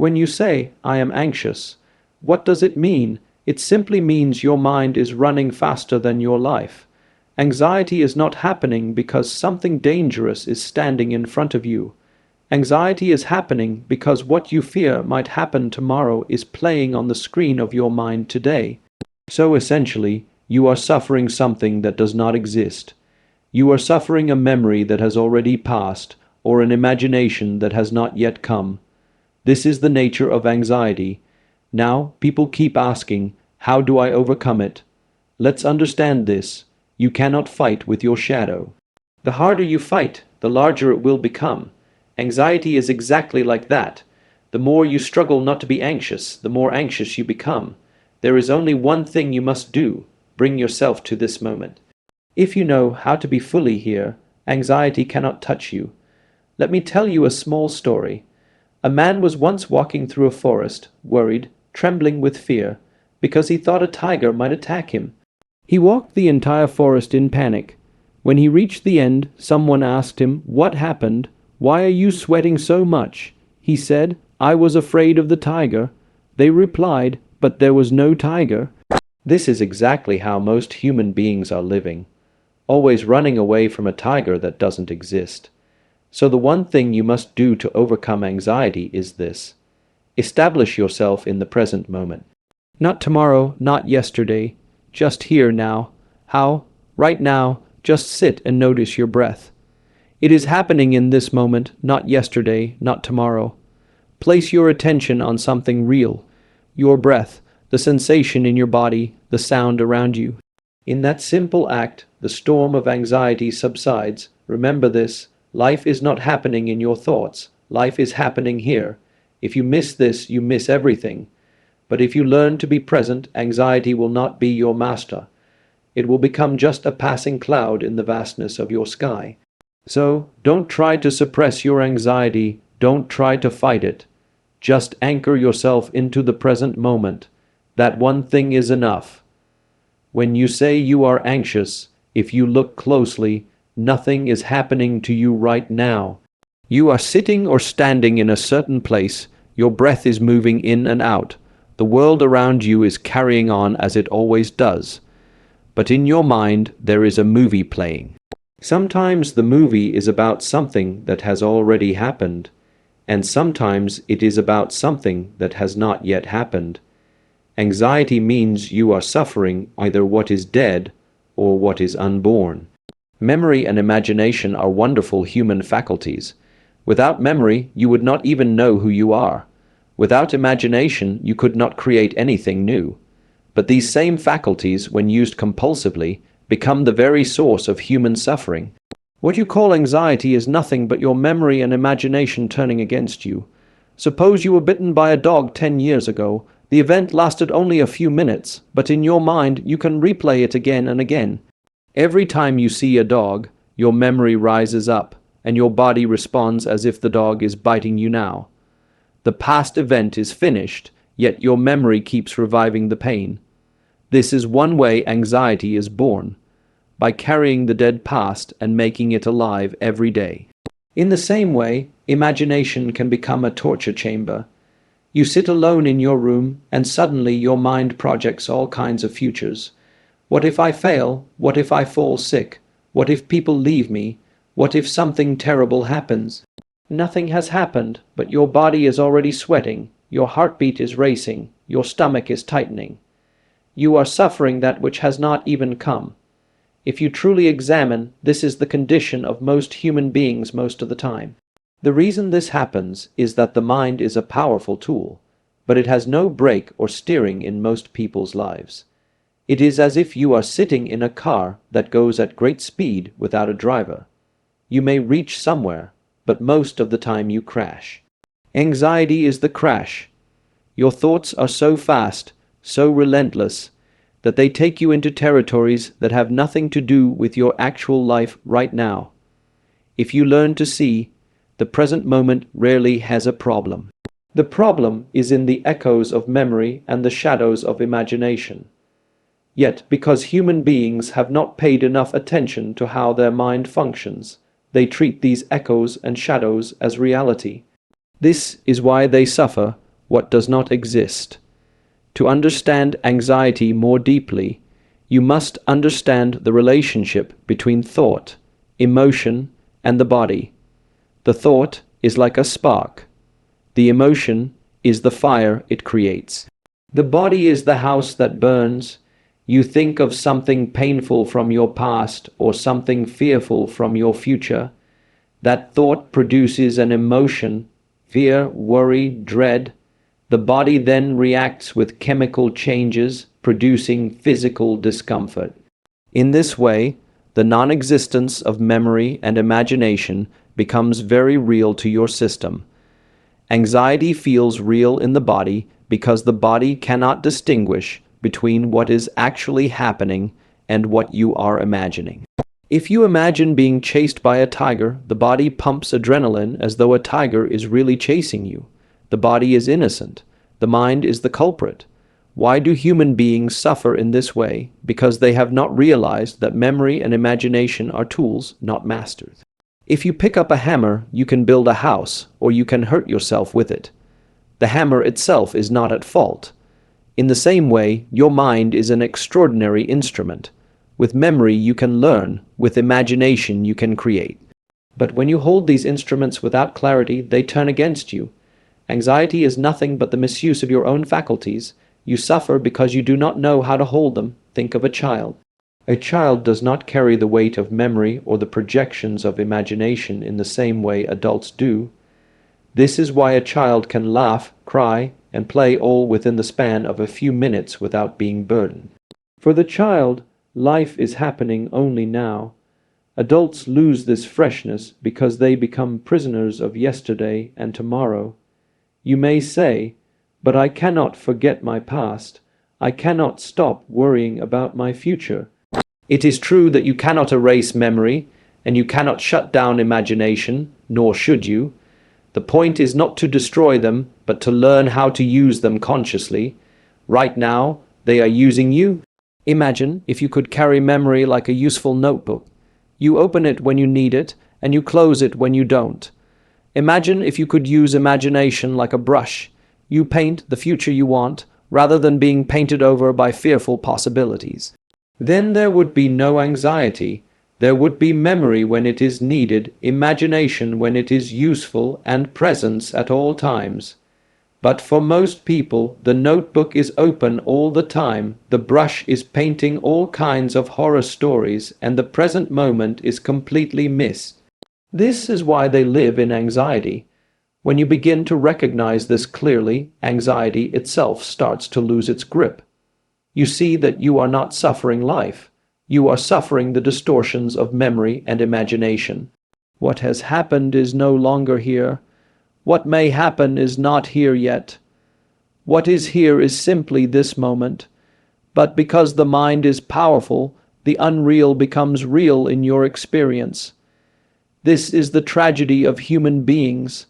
When you say, "I am anxious," what does it mean? It simply means your mind is running faster than your life. Anxiety is not happening because something dangerous is standing in front of you. Anxiety is happening because what you fear might happen tomorrow is playing on the screen of your mind today. So essentially, you are suffering something that does not exist. You are suffering a memory that has already passed, or an imagination that has not yet come. This is the nature of anxiety. Now, people keep asking, how do I overcome it? Let's understand this. You cannot fight with your shadow. The harder you fight, the larger it will become. Anxiety is exactly like that. The more you struggle not to be anxious, the more anxious you become. There is only one thing you must do: bring yourself to this moment. If you know how to be fully here, anxiety cannot touch you. Let me tell you a small story. A man was once walking through a forest, worried, trembling with fear, because he thought a tiger might attack him. He walked the entire forest in panic. When he reached the end, someone asked him, "What happened? Why are you sweating so much?" He said, "I was afraid of the tiger." They replied, "But there was no tiger." This is exactly how most human beings are living, always running away from a tiger that doesn't exist. So the one thing you must do to overcome anxiety is this: establish yourself in the present moment. Not tomorrow, not yesterday, just here now. How? Right now, just sit and notice your breath. It is happening in this moment, not yesterday, not tomorrow. Place your attention on something real: your breath, the sensation in your body, the sound around you. In that simple act, the storm of anxiety subsides. Remember this: life is not happening in your thoughts. Life is happening here. If you miss this, you miss everything. But if you learn to be present, anxiety will not be your master. It will become just a passing cloud in the vastness of your sky. So, don't try to suppress your anxiety. Don't try to fight it. Just anchor yourself into the present moment. That one thing is enough. When you say you are anxious, if you look closely, nothing is happening to you right now. You are sitting or standing in a certain place. Your breath is moving in and out. The world around you is carrying on as it always does. But in your mind, there is a movie playing. Sometimes the movie is about something that has already happened, and sometimes it is about something that has not yet happened. Anxiety means you are suffering either what is dead or what is unborn. Memory and imagination are wonderful human faculties. Without memory, you would not even know who you are. Without imagination, you could not create anything new. But these same faculties, when used compulsively, become the very source of human suffering. What you call anxiety is nothing but your memory and imagination turning against you. Suppose you were bitten by a dog 10 years ago. The event lasted only a few minutes, but in your mind you can replay it again and again. Every time you see a dog, your memory rises up, and your body responds as if the dog is biting you now. The past event is finished, yet your memory keeps reviving the pain. This is one way anxiety is born, by carrying the dead past and making it alive every day. In the same way, imagination can become a torture chamber. You sit alone in your room, and suddenly your mind projects all kinds of futures. What if I fail? What if I fall sick? What if people leave me? What if something terrible happens? Nothing has happened, but your body is already sweating, your heartbeat is racing, your stomach is tightening. You are suffering that which has not even come. If you truly examine, this is the condition of most human beings most of the time. The reason this happens is that the mind is a powerful tool, but it has no brake or steering in most people's lives. It is as if you are sitting in a car that goes at great speed without a driver. You may reach somewhere, but most of the time you crash. Anxiety is the crash. Your thoughts are so fast, so relentless, that they take you into territories that have nothing to do with your actual life right now. If you learn to see, the present moment rarely has a problem. The problem is in the echoes of memory and the shadows of imagination. Yet, because human beings have not paid enough attention to how their mind functions, they treat these echoes and shadows as reality. This is why they suffer, what does not exist. To understand anxiety more deeply, you must understand the relationship between thought, emotion, and the body. The thought is like a spark. The emotion is the fire it creates. The body is the house that burns. You think of something painful from your past or something fearful from your future. That thought produces an emotion, fear, worry, dread. The body then reacts with chemical changes, producing physical discomfort. In this way, the non-existence of memory and imagination becomes very real to your system. Anxiety feels real in the body because the body cannot distinguish between what is actually happening and what you are imagining. If you imagine being chased by a tiger, the body pumps adrenaline as though a tiger is really chasing you. The body is innocent. The mind is the culprit. Why do human beings suffer in this way? Because they have not realized that memory and imagination are tools, not masters. If you pick up a hammer, you can build a house, or you can hurt yourself with it. The hammer itself is not at fault. In the same way, your mind is an extraordinary instrument. With memory you can learn, with imagination you can create. But when you hold these instruments without clarity, they turn against you. Anxiety is nothing but the misuse of your own faculties. You suffer because you do not know how to hold them. Think of a child. A child does not carry the weight of memory or the projections of imagination in the same way adults do. This is why a child can laugh, cry, and play all within the span of a few minutes without being burdened. For the child, life is happening only now. Adults lose this freshness because they become prisoners of yesterday and tomorrow. You may say, "But I cannot forget my past. I cannot stop worrying about my future." It is true that you cannot erase memory, and you cannot shut down imagination, nor should you. The point is not to destroy them, but to learn how to use them consciously. Right now, they are using you. Imagine if you could carry memory like a useful notebook. You open it when you need it, and you close it when you don't. Imagine if you could use imagination like a brush. You paint the future you want, rather than being painted over by fearful possibilities. Then there would be no anxiety. There would be memory when it is needed, imagination when it is useful, and presence at all times. But for most people, the notebook is open all the time, the brush is painting all kinds of horror stories, and the present moment is completely missed. This is why they live in anxiety. When you begin to recognize this clearly, anxiety itself starts to lose its grip. You see that you are not suffering life. You are suffering the distortions of memory and imagination. What has happened is no longer here. What may happen is not here yet. What is here is simply this moment. But because the mind is powerful, the unreal becomes real in your experience. This is the tragedy of human beings.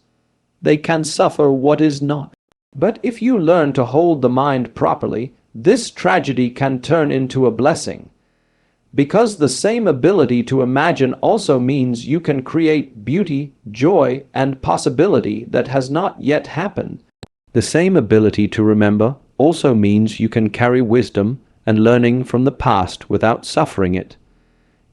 They can suffer what is not. But if you learn to hold the mind properly, this tragedy can turn into a blessing. Because the same ability to imagine also means you can create beauty, joy, and possibility that has not yet happened. The same ability to remember also means you can carry wisdom and learning from the past without suffering it.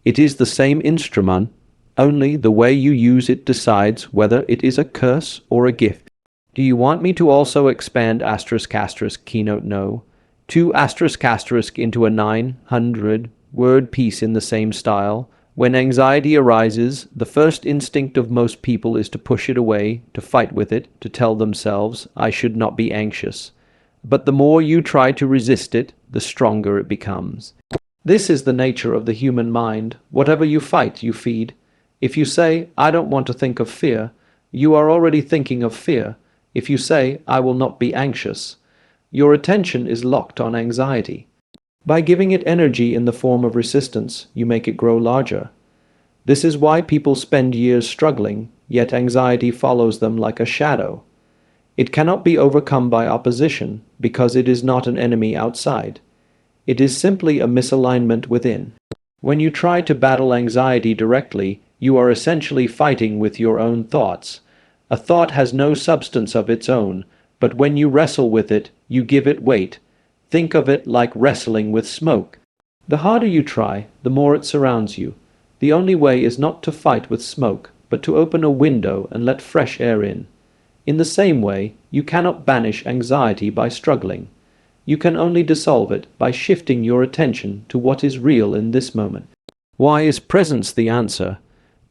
It is the same instrument, only the way you use it decides whether it is a curse or a gift. Do you want me to also expand *** keynote no? 2 ** into a 900-word piece in the same style. When anxiety arises, the first instinct of most people is to push it away, to fight with it, to tell themselves, "I should not be anxious." But the more you try to resist it, the stronger it becomes. This is the nature of the human mind. Whatever you fight, you feed. If you say, "I don't want to think of fear," you are already thinking of fear. If you say, "I will not be anxious," your attention is locked on anxiety. By giving it energy in the form of resistance, you make it grow larger. This is why people spend years struggling, yet anxiety follows them like a shadow. It cannot be overcome by opposition, because it is not an enemy outside. It is simply a misalignment within. When you try to battle anxiety directly, you are essentially fighting with your own thoughts. A thought has no substance of its own. But when you wrestle with it, you give it weight. Think of it like wrestling with smoke. The harder you try, the more it surrounds you. The only way is not to fight with smoke, but to open a window and let fresh air in. In the same way, you cannot banish anxiety by struggling. You can only dissolve it by shifting your attention to what is real in this moment. Why is presence the answer?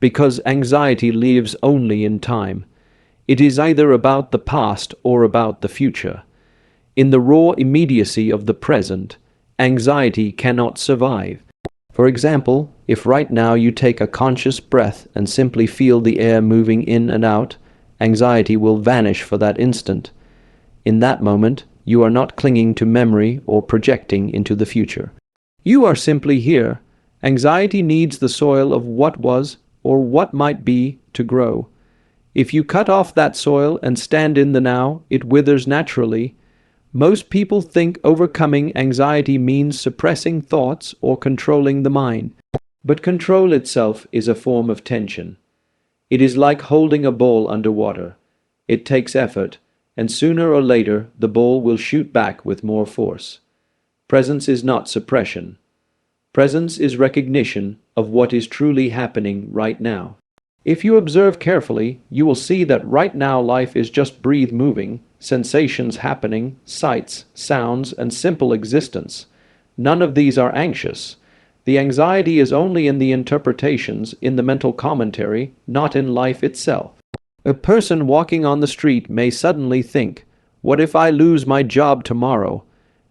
Because anxiety lives only in time. It is either about the past or about the future. In the raw immediacy of the present, anxiety cannot survive. For example, if right now you take a conscious breath and simply feel the air moving in and out, anxiety will vanish for that instant. In that moment, you are not clinging to memory or projecting into the future. You are simply here. Anxiety needs the soil of what was or what might be to grow. If you cut off that soil and stand in the now, it withers naturally. Most people think overcoming anxiety means suppressing thoughts or controlling the mind. But control itself is a form of tension. It is like holding a ball underwater. It takes effort, and sooner or later the ball will shoot back with more force. Presence is not suppression. Presence is recognition of what is truly happening right now. If you observe carefully, you will see that right now life is just breathe moving, sensations happening, sights, sounds, and simple existence. None of these are anxious. The anxiety is only in the interpretations, in the mental commentary, not in life itself. A person walking on the street may suddenly think, "What if I lose my job tomorrow?"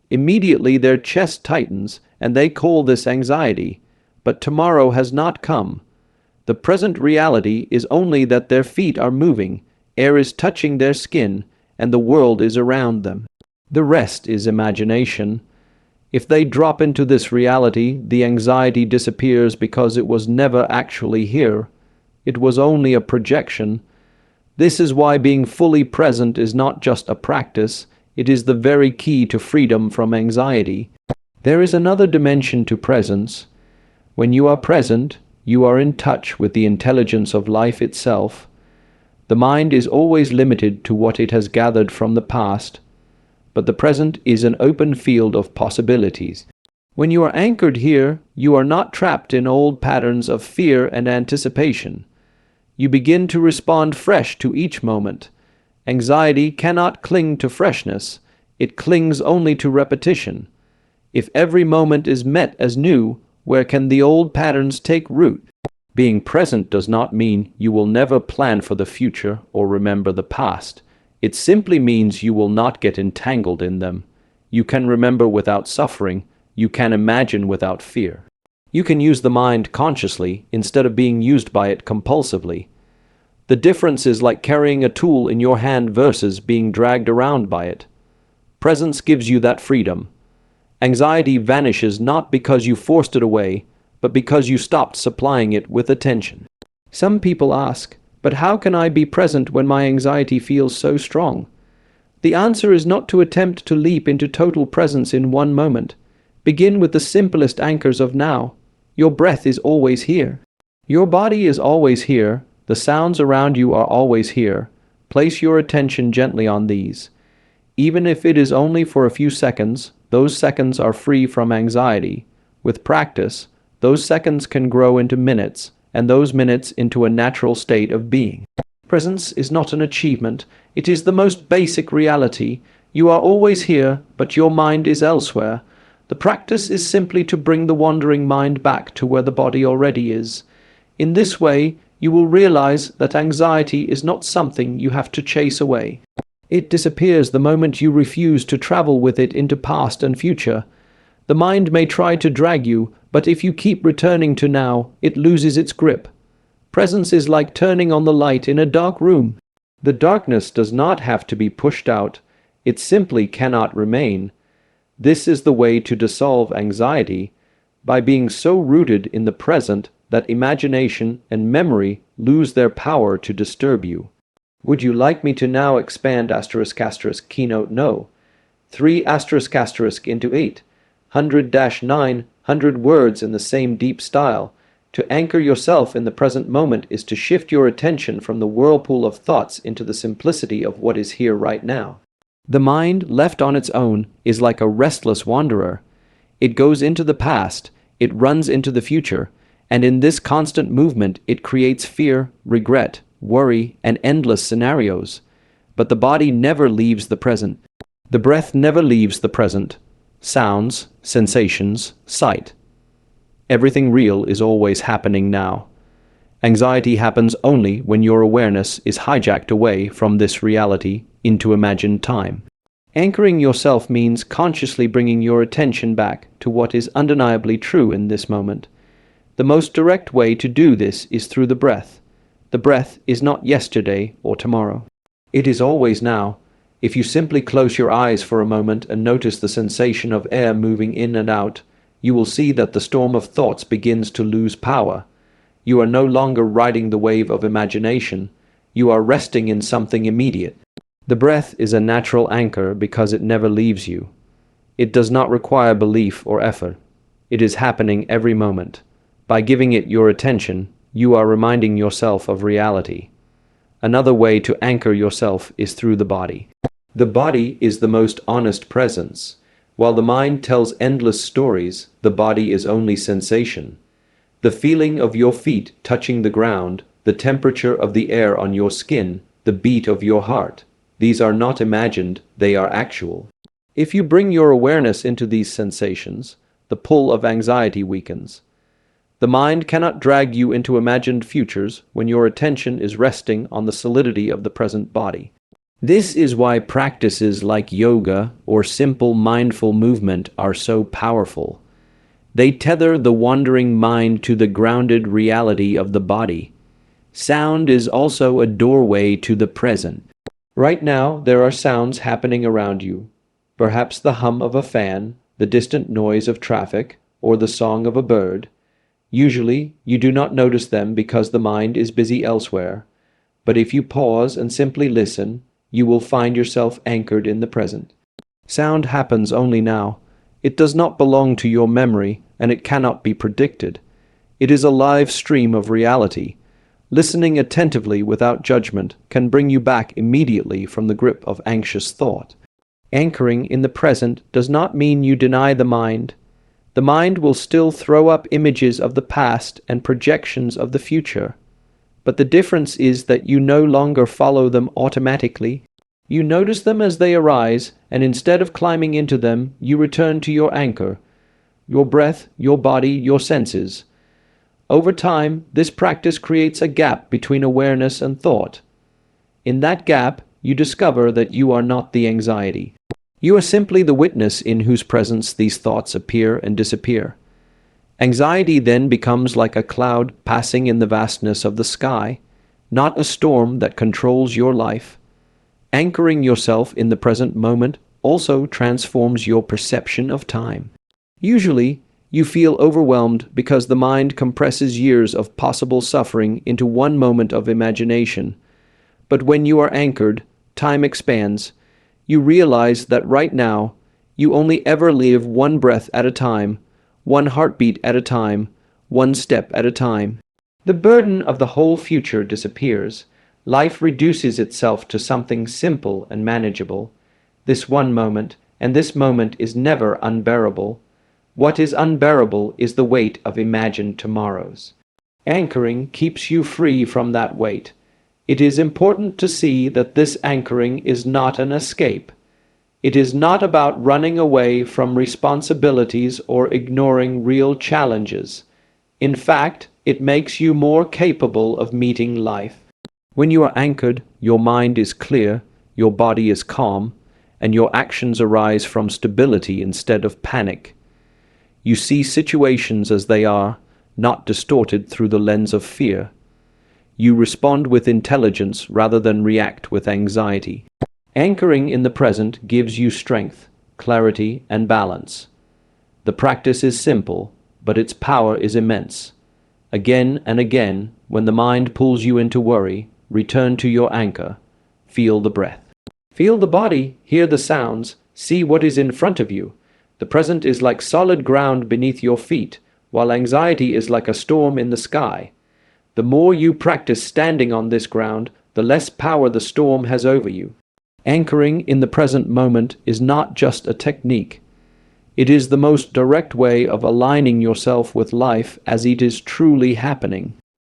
Immediately their chest tightens, and they call this anxiety. But tomorrow has not come. The present reality is only that their feet are moving, air is touching their skin, and the world is around them. The rest is imagination. If they drop into this reality, the anxiety disappears because it was never actually here. It was only a projection. This is why being fully present is not just a practice, it is the very key to freedom from anxiety. There is another dimension to presence. When you are present, you are in touch with the intelligence of life itself. The mind is always limited to what it has gathered from the past, but the present is an open field of possibilities. When you are anchored here, you are not trapped in old patterns of fear and anticipation. You begin to respond fresh to each moment. Anxiety cannot cling to freshness. It clings only to repetition. If every moment is met as new, where can the old patterns take root? Being present does not mean you will never plan for the future or remember the past. It simply means you will not get entangled in them. You can remember without suffering. You can imagine without fear. You can use the mind consciously instead of being used by it compulsively. The difference is like carrying a tool in your hand versus being dragged around by it. Presence gives you that freedom. Anxiety vanishes not because you forced it away, but because you stopped supplying it with attention. Some people ask, "But how can I be present when my anxiety feels so strong?" The answer is not to attempt to leap into total presence in one moment. Begin with the simplest anchors of now. Your breath is always here. Your body is always here. The sounds around you are always here. Place your attention gently on these. Even if it is only for a few seconds, those seconds are free from anxiety. With practice, those seconds can grow into minutes, and those minutes into a natural state of being. Presence is not an achievement. It is the most basic reality. You are always here, but your mind is elsewhere. The practice is simply to bring the wandering mind back to where the body already is. In this way, you will realize that anxiety is not something you have to chase away. It disappears the moment you refuse to travel with it into past and future. The mind may try to drag you, but if you keep returning to now, it loses its grip. Presence is like turning on the light in a dark room. The darkness does not have to be pushed out. It simply cannot remain. This is the way to dissolve anxiety, by being so rooted in the present that imagination and memory lose their power to disturb you. Would you like me to now expand *** keynote no? 3 ** into 8, 100-900 words in the same deep style. To anchor yourself in the present moment is to shift your attention from the whirlpool of thoughts into the simplicity of what is here right now. The mind, left on its own, is like a restless wanderer. It goes into the past, it runs into the future, and in this constant movement it creates fear, regret, worry, and endless scenarios. But the body never leaves the present. The breath never leaves the present. Sounds, sensations, sight. Everything real is always happening now. Anxiety happens only when your awareness is hijacked away from this reality into imagined time. Anchoring yourself means consciously bringing your attention back to what is undeniably true in this moment. The most direct way to do this is through the breath. The breath is not yesterday or tomorrow. It is always now. If you simply close your eyes for a moment and notice the sensation of air moving in and out, you will see that the storm of thoughts begins to lose power. You are no longer riding the wave of imagination. You are resting in something immediate. The breath is a natural anchor because it never leaves you. It does not require belief or effort. It is happening every moment. By giving it your attention, you are reminding yourself of reality. Another way to anchor yourself is through the body. The body is the most honest presence. While the mind tells endless stories, the body is only sensation. The feeling of your feet touching the ground, the temperature of the air on your skin, the beat of your heart. These are not imagined, they are actual. If you bring your awareness into these sensations, the pull of anxiety weakens. The mind cannot drag you into imagined futures when your attention is resting on the solidity of the present body. This is why practices like yoga or simple mindful movement are so powerful. They tether the wandering mind to the grounded reality of the body. Sound is also a doorway to the present. Right now, there are sounds happening around you. Perhaps the hum of a fan, the distant noise of traffic, or the song of a bird. Usually, you do not notice them because the mind is busy elsewhere. But if you pause and simply listen, you will find yourself anchored in the present. Sound happens only now. It does not belong to your memory, and it cannot be predicted. It is a live stream of reality. Listening attentively without judgment can bring you back immediately from the grip of anxious thought. Anchoring in the present does not mean you deny the mind. The mind will still throw up images of the past and projections of the future. But the difference is that you no longer follow them automatically. You notice them as they arise, and instead of climbing into them, you return to your anchor, your breath, your body, your senses. Over time, this practice creates a gap between awareness and thought. In that gap, you discover that you are not the anxiety. You are simply the witness in whose presence these thoughts appear and disappear. Anxiety then becomes like a cloud passing in the vastness of the sky, not a storm that controls your life. Anchoring yourself in the present moment also transforms your perception of time. Usually, you feel overwhelmed because the mind compresses years of possible suffering into one moment of imagination. But when you are anchored, time expands. You realize that right now, you only ever live one breath at a time, one heartbeat at a time, one step at a time. The burden of the whole future disappears. Life reduces itself to something simple and manageable. This one moment, and this moment is never unbearable. What is unbearable is the weight of imagined tomorrows. Anchoring keeps you free from that weight. It is important to see that this anchoring is not an escape. It is not about running away from responsibilities or ignoring real challenges. In fact, it makes you more capable of meeting life. When you are anchored, your mind is clear, your body is calm, and your actions arise from stability instead of panic. You see situations as they are, not distorted through the lens of fear. You respond with intelligence rather than react with anxiety. Anchoring in the present gives you strength, clarity, and balance. The practice is simple, but its power is immense. Again and again, when the mind pulls you into worry, return to your anchor. Feel the breath. Feel the body, hear the sounds, see what is in front of you. The present is like solid ground beneath your feet, while anxiety is like a storm in the sky. The more you practice standing on this ground, the less power the storm has over you. Anchoring in the present moment is not just a technique. It is the most direct way of aligning yourself with life as it is truly happening.